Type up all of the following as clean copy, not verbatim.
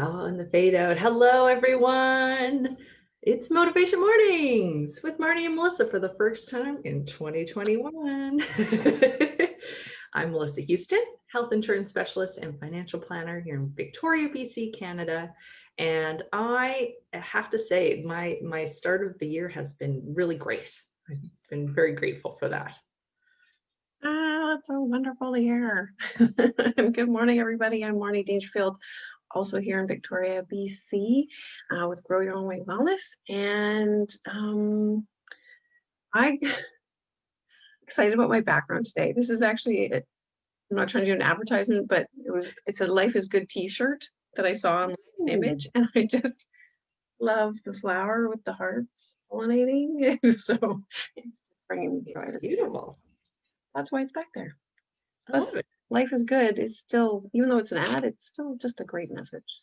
Oh, and the fade out. Hello, everyone. It's Motivation Mornings with Marnie and Melissa for the first time in 2021. I'm Melissa Houston, health insurance specialist and financial planner here in Victoria, BC, Canada. And I have to say, my start of the year has been really great. I've been very grateful for that. That's so wonderful to hear. Good morning, everybody. I'm Marnie Dangerfield, also here in Victoria, BC, with Grow Your Own Way Wellness. And I'm excited about my background today. This is actually, I'm not trying to do an advertisement, but it's a Life is Good t-shirt that I saw on an image, and I just love the flower with the hearts pollinating. So it's just bringing me joy. It's beautiful. That's why it's back there. I love it. Life is good. It's still, even though it's an ad, it's still just a great message.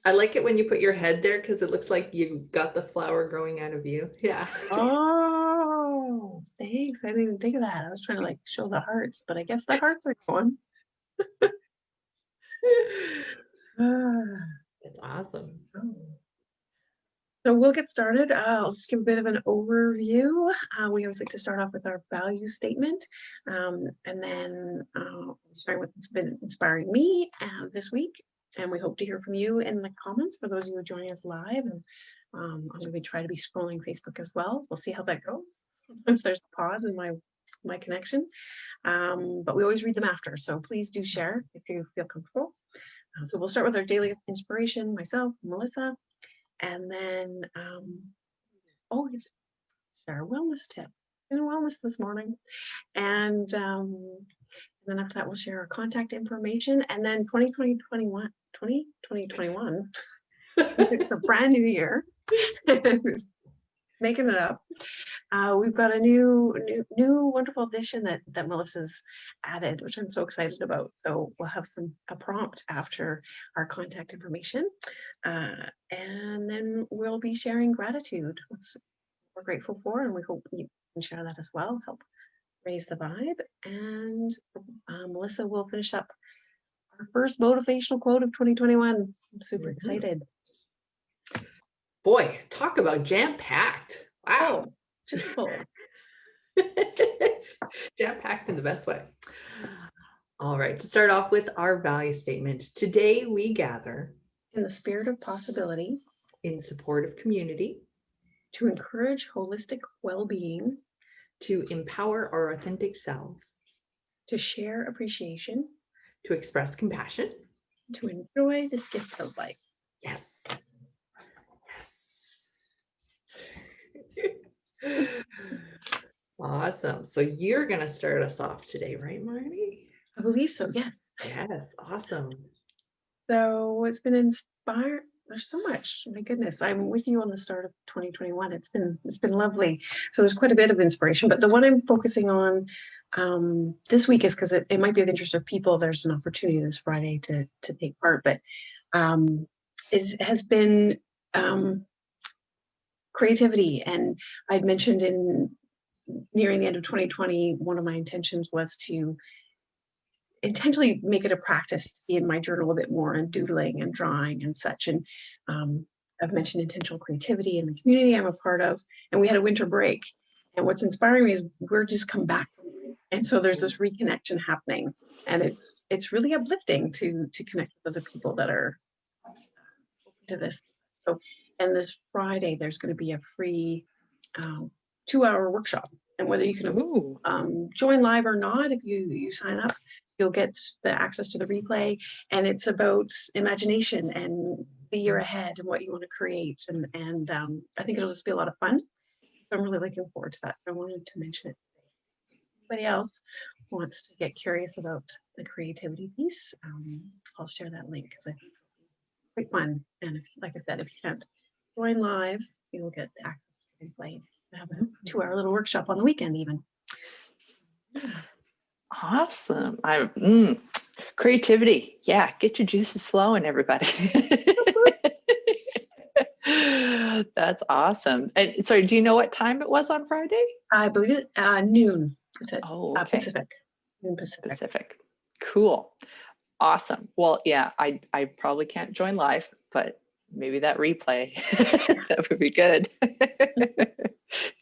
I like it when you put your head there because it looks like you got the flower growing out of you. Yeah. Oh, thanks. I didn't even think of that. I was trying to show the hearts, but I guess the hearts are going. It's awesome. So we'll get started. I'll just give a bit of an overview. We always like to start off with our value statement, and then sharing what's been inspiring me this week. And we hope to hear from you in the comments for those of you who are joining us live. And I'm going to try to be scrolling Facebook as well. We'll see how that goes. Sometimes there's a pause in my connection, but we always read them after. So please do share if you feel comfortable. So we'll start with our daily inspiration, myself, Melissa. And then, share a wellness tip. In wellness this morning. And then after that, we'll share our contact information. And then 2021, it's a brand new year. Making it up. We've got a new wonderful addition that Melissa's added, which I'm so excited about. So we'll have a prompt after our contact information. And then we'll be sharing gratitude, what we're grateful for, and we hope you can share that as well, help raise the vibe. And Melissa will finish up our first motivational quote of 2021. I'm super excited. Boy, talk about jam-packed. Wow. Oh, just full. Jam-packed in the best way. All right, to start off with our value statement. Today we gather in the spirit of possibility, in support of community, to encourage holistic well-being, to empower our authentic selves, to share appreciation, to express compassion, to enjoy this gift of life. Yes. Awesome. So you're going to start us off today, right, Marnie? I believe so, yes. Yes, awesome. So it's been inspired. There's so much. My goodness, I'm with you on the start of 2021. It's been lovely. So there's quite a bit of inspiration, but the one I'm focusing on this week is because it might be of interest of people. There's an opportunity this Friday to take part, but has been creativity. And I'd mentioned in nearing the end of 2020, one of my intentions was to intentionally make it a practice to be in my journal a bit more and doodling and drawing and such. And I've mentioned intentional creativity in the community I'm a part of, and we had a winter break. And what's inspiring me is we're just come back. And so there's this reconnection happening, and it's really uplifting to connect with other people that are open to this. So, and this Friday, there's going to be a free 2-hour workshop. And whether you can join live or not, if you sign up, you'll get the access to the replay. And it's about imagination and the year ahead and what you want to create. And I think it'll just be a lot of fun. So I'm really looking forward to that. I wanted to mention it. Anybody else wants to get curious about the creativity piece, I'll share that link because I think it'll be quite fun. And if, like I said, if you can't join live, you'll get the access to the replay. Have a 2-hour little workshop on the weekend even. Awesome. Creativity. Yeah, get your juices flowing, everybody. That's awesome. And sorry, do you know what time it was on Friday? I believe it noon. It's at okay. Pacific. Noon Pacific. Cool. Awesome. Well, yeah, I probably can't join live, but maybe that replay, that would be good.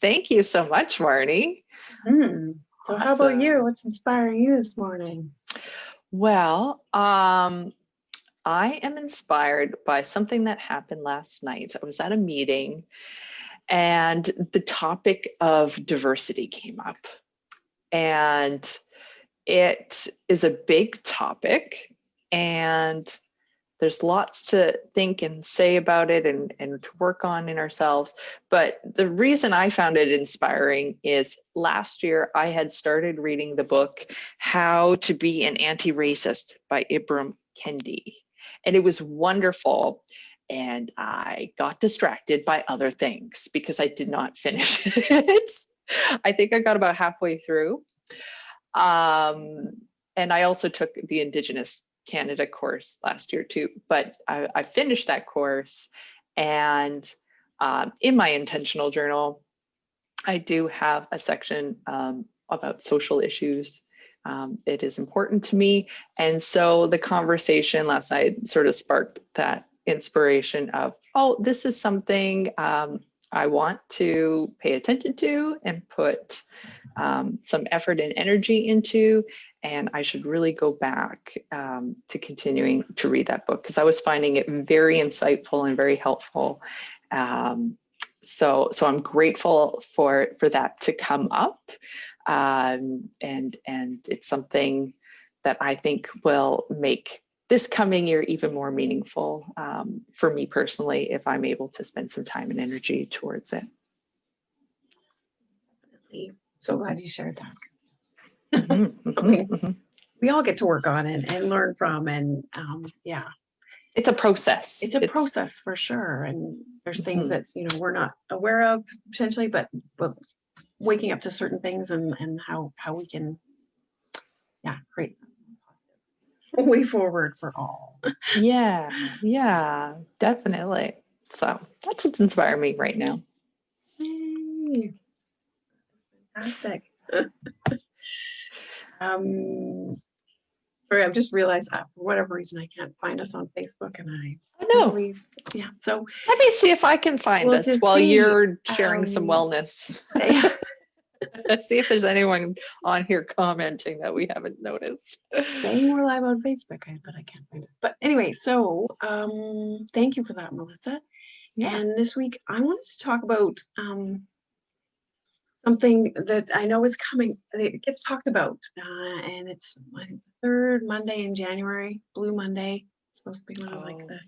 Thank you so much, Marnie. So how about you? Awesome. What's inspiring you this morning? Well, I am inspired by something that happened last night. I was at a meeting and the topic of diversity came up. And it is a big topic, and there's lots to think and say about it and to work on in ourselves. But the reason I found it inspiring is last year I had started reading the book, How to Be an Anti-Racist by Ibram Kendi. And it was wonderful. And I got distracted by other things because I did not finish it. I think I got about halfway through. And I also took the Indigenous Canada course last year too, but I finished that course. And in my intentional journal, I do have a section about social issues. It is important to me. And so the conversation last night sort of sparked that inspiration of, oh, this is something I want to pay attention to and put some effort and energy into. And I should really go back to continuing to read that book because I was finding it very insightful and very helpful. So I'm grateful for that to come up. And it's something that I think will make this coming year even more meaningful for me personally, if I'm able to spend some time and energy towards it. Definitely. So glad you shared that. We all get to work on it and learn from, and yeah. It's a process. It's a process for sure. And there's things that, we're not aware of potentially, but waking up to certain things and how we can, create a way forward for all. Yeah, definitely. So that's what's inspiring me right now. Yay. Fantastic. Sorry, I've just realized for whatever reason I can't find us on Facebook, and so let me see if I can find us while you're sharing some wellness. Yeah. Let's see if there's anyone on here commenting that we haven't noticed. Saying we're live on Facebook, but I can't find it. But anyway, so thank you for that, Melissa. Yeah. And this week I wanted to talk about something that I know is coming. It gets talked about, and it's the third Monday in January, Blue Monday. It's supposed to be one of like the,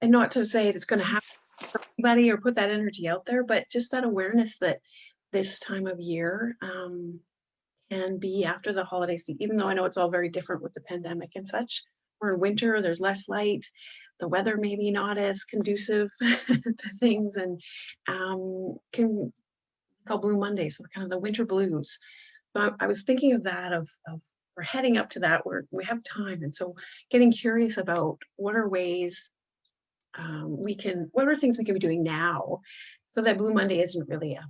and not to say it's going to happen for anybody or put that energy out there, but just that awareness that this time of year can be after the holiday season, even though I know it's all very different with the pandemic and such. We're in winter, there's less light, the weather maybe not as conducive to things, and can call Blue Monday, so kind of the winter blues. So I was thinking of that, of we're heading up to that where we have time, and so getting curious about what are ways what are things we can be doing now so that Blue Monday isn't really a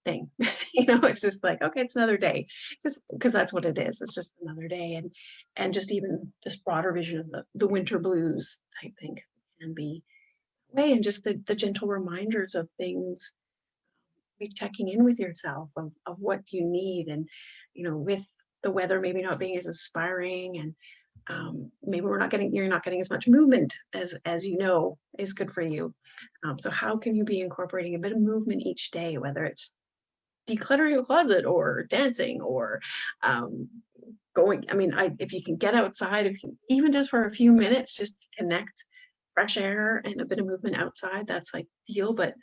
thing. It's just like, okay, it's another day, just because that's what it is. It's just another day, and just even this broader vision of the winter blues type thing can be way, and just the gentle reminders of things, be checking in with yourself of what you need, and with the weather maybe not being as inspiring, and maybe you're not getting as much movement as is good for you. So how can you be incorporating a bit of movement each day, whether it's decluttering your closet or dancing or going, if you can get outside, if you even just for a few minutes, just connect, fresh air and a bit of movement outside, that's like ideal. But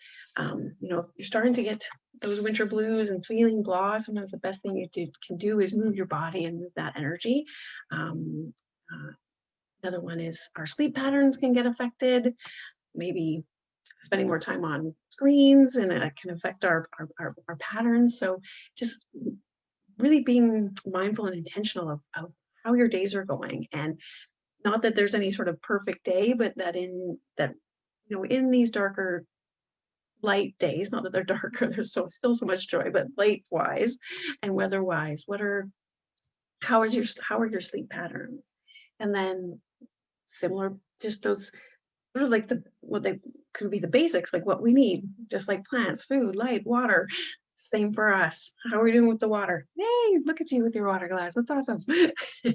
you're starting to get those winter blues and feeling blah, sometimes the best thing you can do is move your body and move that energy. Another one is our sleep patterns can get affected, maybe spending more time on screens, and it can affect our patterns. So just really being mindful and intentional of how your days are going, and not that there's any sort of perfect day, but that in these darker light days, not that they're darker, there's still so much joy, but light wise and weather wise, how are your sleep patterns? And then similar, just those sort of like what they could be the basics, like what we need, just like plants, food, light, water. Same for us. How are we doing with the water? Hey, look at you with your water glass. That's awesome.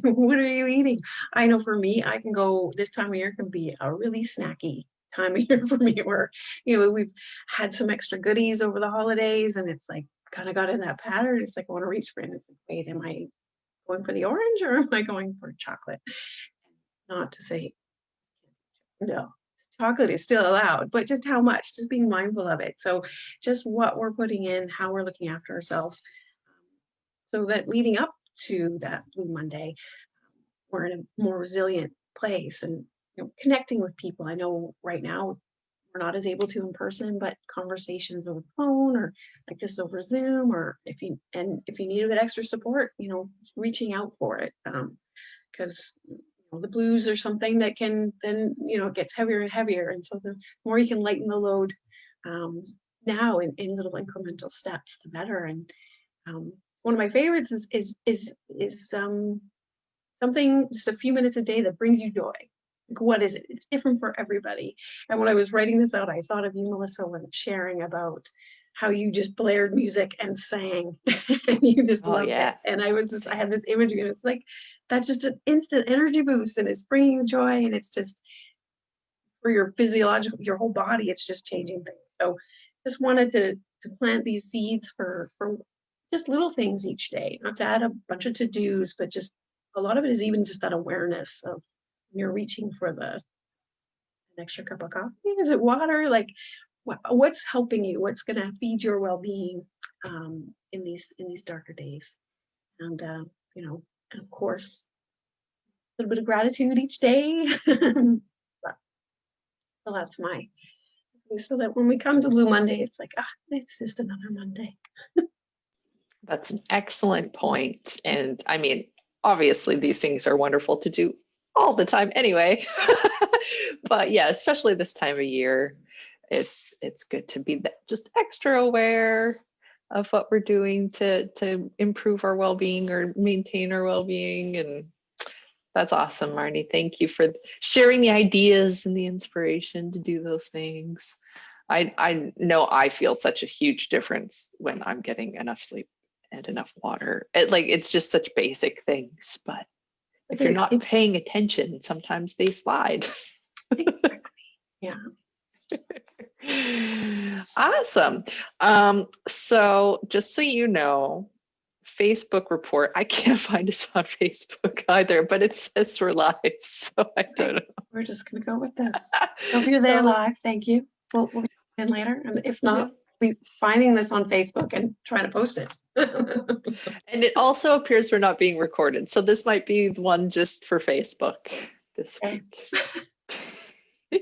What are you eating? I know for me, I can go, this time of year can be a really snacky time of year for me where, we've had some extra goodies over the holidays and it's like kind of got in that pattern. It's like I want to reach for it. It's like, wait, am I going for the orange or am I going for chocolate? Not to say no, chocolate is still allowed, but just how much, just being mindful of it. So just what we're putting in, how we're looking after ourselves, so that leading up to that Blue Monday, we're in a more resilient place and connecting with people. I know right now we're not as able to in person, but conversations over the phone or like this over Zoom, or if you need a bit extra support, reaching out for it, because the blues are something that can then it gets heavier and heavier, and so the more you can lighten the load now in little incremental steps, the better. And one of my favorites is something just a few minutes a day that brings you joy. Like, what is it? It's different for everybody. And when I was writing this out, I thought of you, Melissa, when sharing about how you just blared music and sang and you just loved it. And I had this image of it. It's like, that's just an instant energy boost and it's bringing you joy, and it's just for your physiological, your whole body, it's just changing things. So just wanted to plant these seeds for just little things each day, not to add a bunch of to-dos, but just a lot of it is even just that awareness of you're reaching for an extra cup of coffee. Is it water? Like, what's helping you? What's going to feed your well-being in these darker days? And and of course, a little bit of gratitude each day. So that's so that when we come to Blue Monday, it's like, it's just another Monday. That's an excellent point. And I mean, obviously these things are wonderful to do all the time anyway. But yeah, especially this time of year, it's good to be just extra aware of what we're doing to improve our well-being or maintain our well-being. And that's awesome, Marnie. Thank you for sharing the ideas and the inspiration to do those things. I know I feel such a huge difference when I'm getting enough sleep and enough water. It's just such basic things, but if you're not paying attention, sometimes they slide. Exactly. Yeah. Awesome. So just so you know, Facebook report, I can't find us on Facebook either, but it says we're live, so I don't know. We're just going to go with this. So if you're there live, thank you. We'll be in later. And if not, we'll be finding this on Facebook and trying to post it. And it also appears we're not being recorded. So this might be one just for Facebook this week. Yay!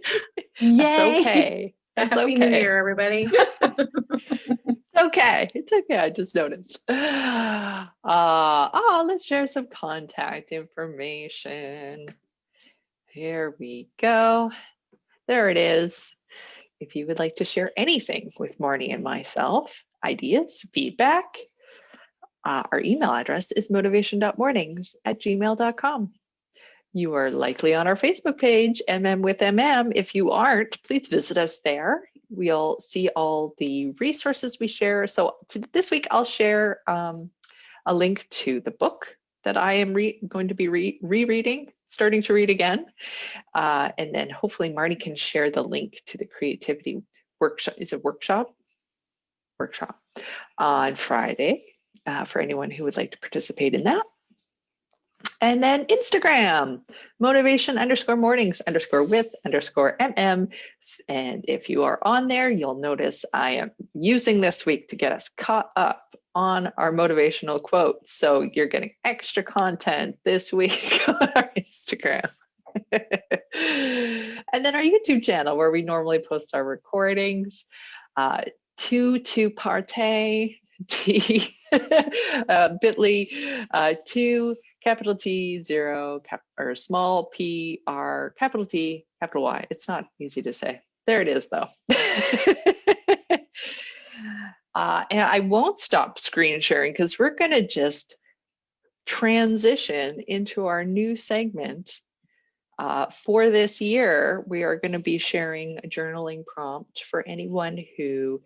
That's okay. That's Happy New Year, everybody. It's okay. I just noticed. Let's share some contact information. Here we go. There it is. If you would like to share anything with Marnie and myself, ideas, feedback, our email address is motivation.mornings@gmail.com. You are likely on our Facebook page, MM with MM. If you aren't, please visit us there. We'll see all the resources we share. So this week, I'll share a link to the book that I am going to be rereading, starting to read again. And then hopefully Marnie can share the link to the creativity workshop. Is it workshop? Workshop on Friday for anyone who would like to participate in that. And then Instagram, motivation_mornings_with_mm. And if you are on there, you'll notice I am using this week to get us caught up on our motivational quotes. So you're getting extra content this week on our Instagram. And then our YouTube channel, where we normally post our recordings, to partay, bit.ly, to capital T, 0, or small p, r, capital T, capital Y. It's not easy to say. There it is, though. And I won't stop screen sharing because we're going to just transition into our new segment For this year, we are going to be sharing a journaling prompt for anyone who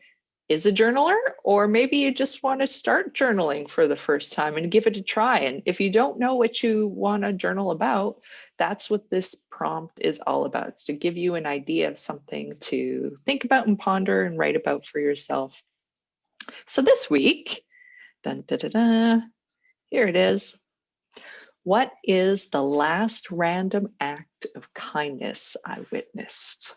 is a journaler, or maybe you just want to start journaling for the first time and give it a try. And if you don't know what you want to journal about, that's what this prompt is all about. It's to give you an idea of something to think about and ponder and write about for yourself. So this week, dun, da, da, da, here it is. What is the last random act of kindness I witnessed?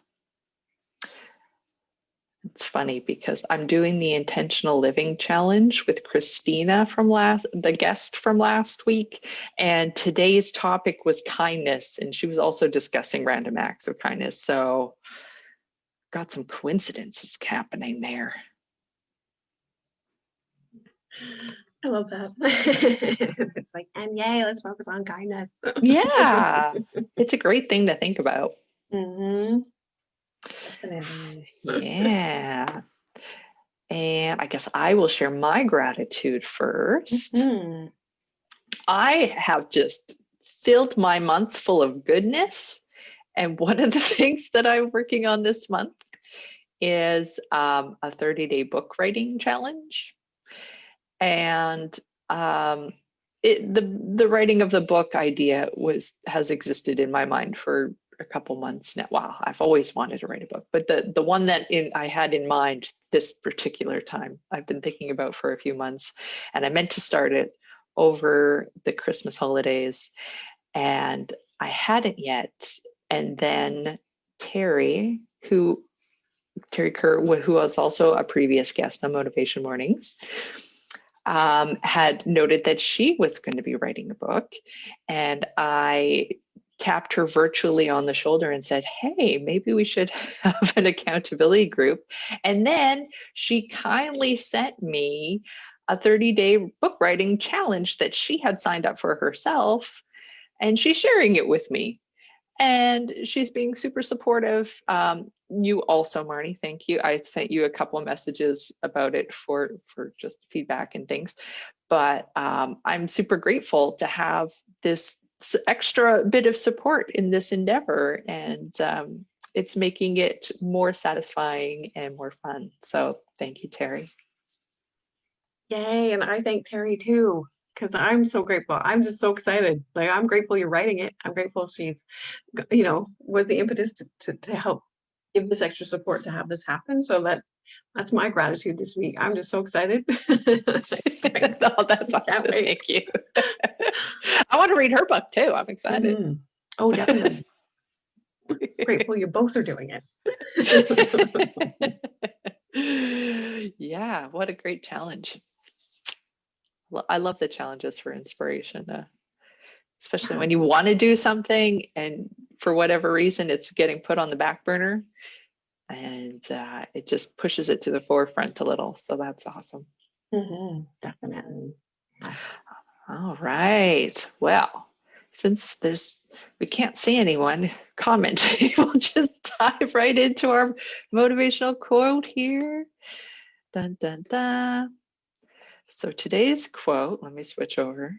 It's funny because I'm doing the intentional living challenge with Christina the guest from last week, and today's topic was kindness, and she was also discussing random acts of kindness. So got some coincidences happening there. I love that. It's like, and yay, let's focus on kindness. Yeah, it's a great thing to think about. Mm-hmm. Definitely. Yeah. And I guess I will share my gratitude first. Mm-hmm. I have just filled my month full of goodness. And one of the things that I'm working on this month is a 30-day book writing challenge. And the writing of the book idea has existed in my mind for a couple months now. Wow, I've always wanted to write a book, but the one that I had in mind this particular time, I've been thinking about for a few months, and I meant to start it over the Christmas holidays, and I hadn't yet. And then Terry Kerr, who was also a previous guest on Motivation Mornings, had noted that she was going to be writing a book, and I tapped her virtually on the shoulder and said, hey, maybe we should have an accountability group. And then she kindly sent me a 30-day book writing challenge that she had signed up for herself, and she's sharing it with me. And she's being super supportive. You also, Marnie, thank you. I sent you a couple of messages about it for just feedback and things. But I'm super grateful to have this extra bit of support in this endeavor. And it's making it more satisfying and more fun. So thank you, Terry. Yay. And I thank Terry too, because I'm so grateful. I'm just so excited. Like, I'm grateful you're writing it. I'm grateful she's, was the impetus to help give this extra support to have this happen. So that's my gratitude this week. I'm just so excited. Oh, that's awesome. Thank you. I want to read her book too. I'm excited. Mm-hmm. Oh, definitely. Grateful you both are doing it. Yeah, what a great challenge. I love the challenges for inspiration, especially when you want to do something and for whatever reason it's getting put on the back burner, and it just pushes it to the forefront a little. So that's awesome. Mm-hmm. Definitely. All right. Well, since we can't see anyone commenting, we'll just dive right into our motivational quote here. Dun, dun, dun. So today's quote, let me switch over.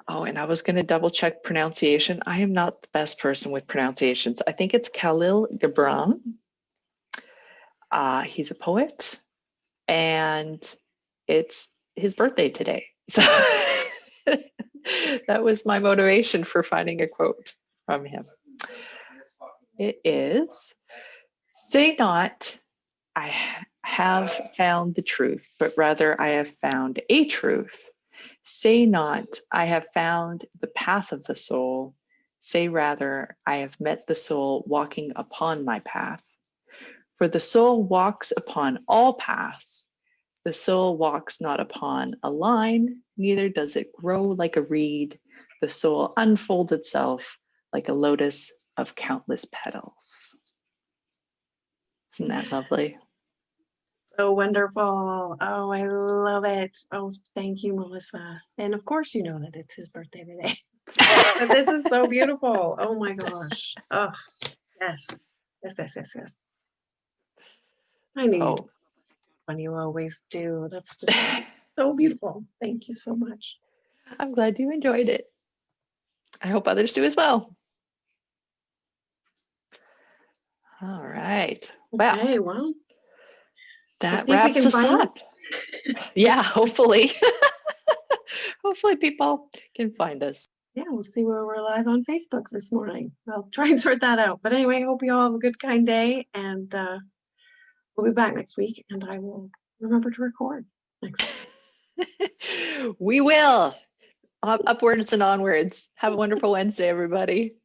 Oh, and I was going to double check pronunciation. I am not the best person with pronunciations. I think it's Khalil Gibran. He's a poet, and it's his birthday today. So that was my motivation for finding a quote from him. It is, say not, I have found the truth, but rather I have found a truth. Say not, I have found the path of the soul. Say rather, I have met the soul walking upon my path. For the soul walks upon all paths. The soul walks not upon a line, neither does it grow like a reed. The soul unfolds itself like a lotus of countless petals. Isn't that lovely? So wonderful. Oh, I love it. Oh, thank you, Melissa. And of course, you know that it's his birthday today. But this is so beautiful. Oh my gosh. Oh, yes. Yes. I knew you'd do when you always do. That's just so beautiful. Thank you so much. I'm glad you enjoyed it. I hope others do as well. All right. Well, Okay, well, that see if we wraps can us find up. Yeah, hopefully. Hopefully people can find us. yeah, we'll see where we're live on Facebook this morning. I'll try and sort that out. But anyway, hope you all have a good, kind day, and we'll be back next week, and I will remember to record next week. We will. Upwards and onwards. Have a wonderful Wednesday, everybody.